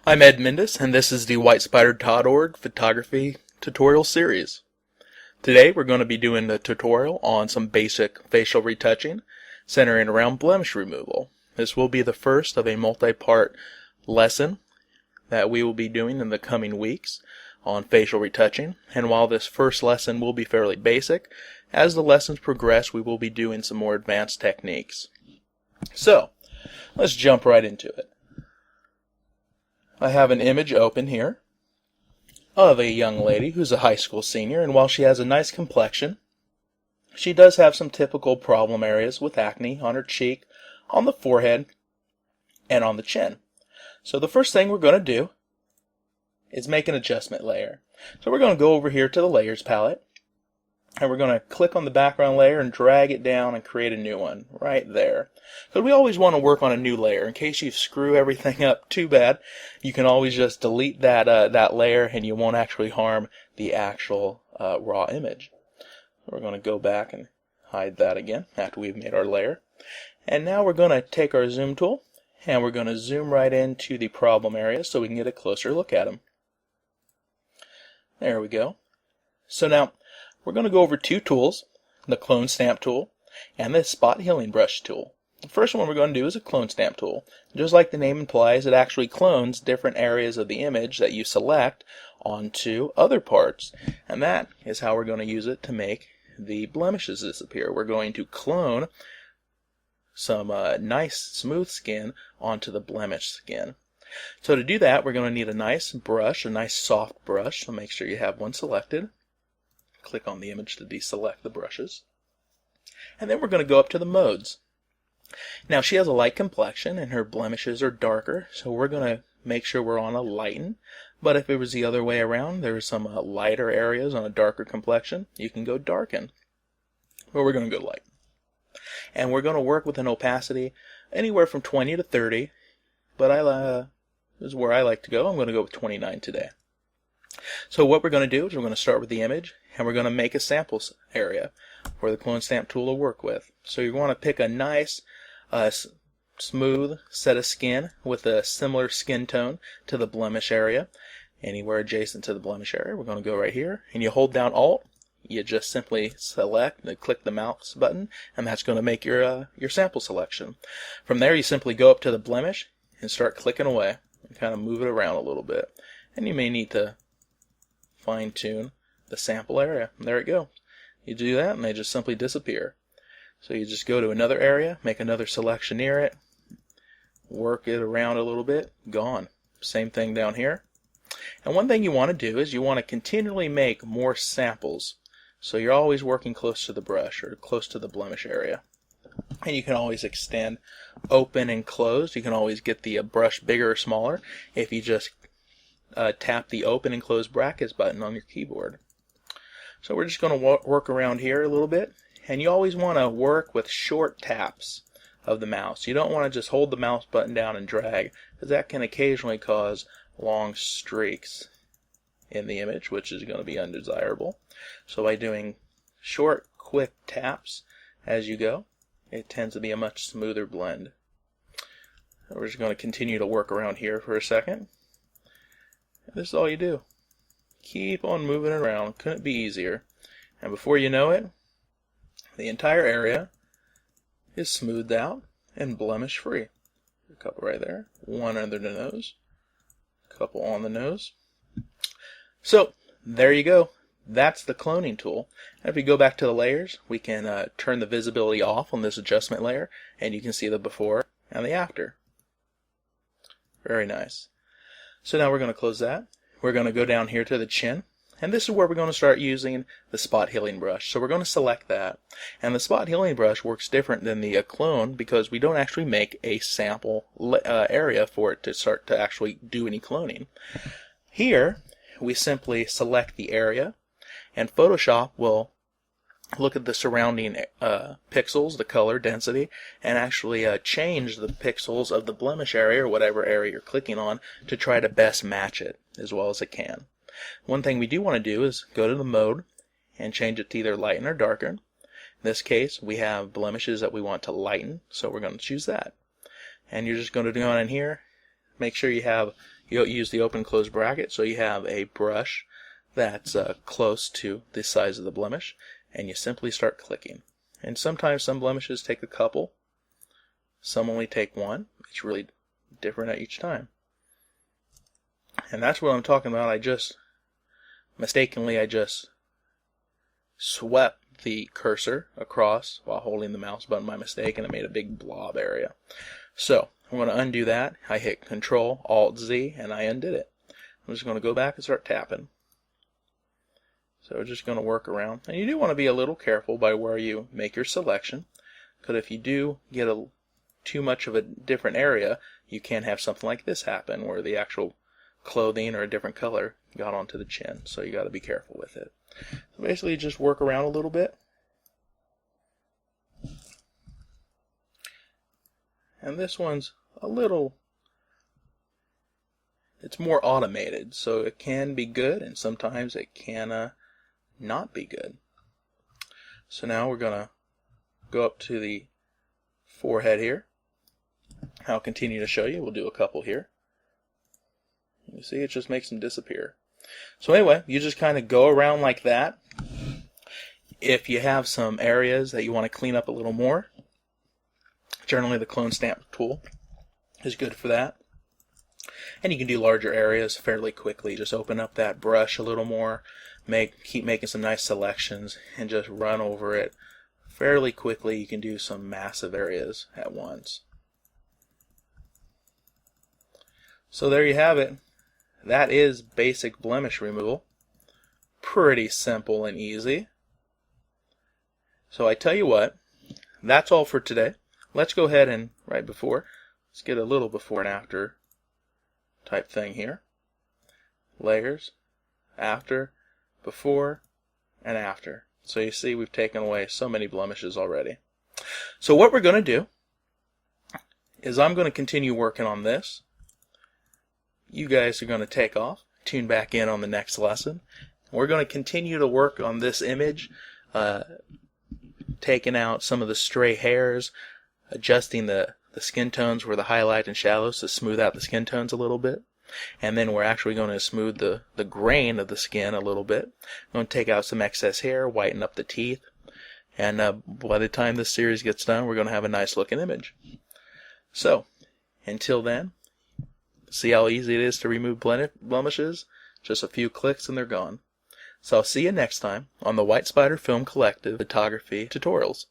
I'm Ed Mendes, and this is the whitespider.org photography tutorial series. Today we're going to be doing a tutorial on some basic facial retouching, centering around blemish removal. This will be the first of a multi-part lesson that we will be doing in the coming weeks on facial retouching, and while this first lesson will be fairly basic, as the lessons progress we will be doing some more advanced techniques. So, let's jump right into it. I have an image open here of a young lady who's a high school senior, and while she has a nice complexion, she does have some typical problem areas with acne on her cheek, on the forehead, and on the chin. So the first thing we're going to do is make an adjustment layer. So we're going to go over here to the layers palette, and we're going to click on the background layer and drag it down and create a new one right there. So we always want to work on a new layer. In case you screw everything up too bad, you can always just delete that layer and you won't actually harm the actual raw image. We're going to go back and hide that again after we've made our layer. And now we're going to take our zoom tool and we're going to zoom right into the problem area so we can get a closer look at them. There we go. So now we're going to go over two tools, the clone stamp tool and the spot healing brush tool. The first one we're going to do is a clone stamp tool. Just like the name implies, it actually clones different areas of the image that you select onto other parts. And that is how we're going to use it to make the blemishes disappear. We're going to clone some nice smooth skin onto the blemish skin. So to do that, we're going to need a nice brush, a nice soft brush. So make sure you have one selected. Click on the image to deselect the brushes. And then we're going to go up to the modes. Now she has a light complexion and her blemishes are darker, so we're going to make sure we're on a lighten. But if it was the other way around, there's some lighter areas on a darker complexion, you can go darken. But we're going to go lighten. And we're going to work with an opacity anywhere from 20 to 30, but this is where I like to go. I'm going to go with 29 today. So what we're going to do is we're going to start with the image and we're going to make a sample area for the clone stamp tool to work with. So you want to pick a nice smooth set of skin with a similar skin tone to the blemish area. Anywhere adjacent to the blemish area, we're going to go right here and you hold down Alt. You just simply select and click the mouse button and that's going to make your sample selection. From there you simply go up to the blemish and start clicking away and kind of move it around a little bit. And you may need to fine-tune the sample area. And there it goes. You do that and they just simply disappear. So you just go to another area, make another selection near it, work it around a little bit, gone. Same thing down here. And one thing you want to do is you want to continually make more samples. So you're always working close to the brush or close to the blemish area. And you can always extend open and close. You can always get the brush bigger or smaller if you just tap the open and close brackets button on your keyboard. So we're just going to work around here a little bit, and you always want to work with short taps of the mouse. You don't want to just hold the mouse button down and drag, because that can occasionally cause long streaks in the image, which is going to be undesirable. So by doing short, quick taps as you go, it tends to be a much smoother blend. We're just going to continue to work around here for a second. This is all you do. Keep on moving it around. Couldn't be easier. And before you know it, the entire area is smoothed out and blemish free. A couple right there. One under the nose. A couple on the nose. So, there you go. That's the cloning tool. And if we go back to the layers, we can turn the visibility off on this adjustment layer, and you can see the before and the after. Very nice. So now we're going to close that. We're going to go down here to the chin, and this is where we're going to start using the spot healing brush. So we're going to select that, and the spot healing brush works different than the clone because we don't actually make a sample area for it to start to actually do any cloning. Here we simply select the area, and Photoshop will look at the surrounding pixels, the color density, and actually change the pixels of the blemish area or whatever area you're clicking on to try to best match it as well as it can. One thing we do want to do is go to the mode and change it to either lighten or darken. In this case, we have blemishes that we want to lighten, so we're going to choose that. And you're just going to go on in here, make sure you have You use the open close bracket so you have a brush that's close to the size of the blemish, and you simply start clicking. And sometimes some blemishes take a couple, some only take one. It's really different at each time. And that's what I'm talking about. I just swept the cursor across while holding the mouse button by mistake, and it made a big blob area. So I'm going to undo that. I hit Control Alt Z and I undid it. I'm just going to go back and start tapping. So we're just going to work around. And you do want to be a little careful by where you make your selection, because if you do get too much of a different area, you can have something like this happen where the actual clothing or a different color got onto the chin. So you got to be careful with it. So basically just work around a little bit. And this one's it's more automated, so it can be good and sometimes it can not be good. So now we're going to go up to the forehead here. I'll continue to show you. We'll do a couple here. You see, it just makes them disappear. So anyway, you just kind of go around like that. If you have some areas that you want to clean up a little more, generally the clone stamp tool is good for that. And you can do larger areas fairly quickly. Just open up that brush a little more, keep making some nice selections, and just run over it fairly quickly. You can do some massive areas at once. So there you have it. That is basic blemish removal. Pretty simple and easy. So I tell you what, that's all for today. Let's go ahead and let's get a little before and after type thing here. Layers, after, before, and after. So you see we've taken away so many blemishes already. So what we're going to do is I'm going to continue working on this. You guys are going to take off, tune back in on the next lesson. We're going to continue to work on this image, taking out some of the stray hairs, adjusting the skin tones where the highlight and shadows to smooth out the skin tones a little bit. And then we're actually going to smooth the grain of the skin a little bit. We're going to take out some excess hair, whiten up the teeth, and by the time this series gets done, we're going to have a nice looking image. So, until then, see how easy it is to remove blemishes? Just a few clicks and they're gone. So I'll see you next time on the White Spider Film Collective Photography Tutorials.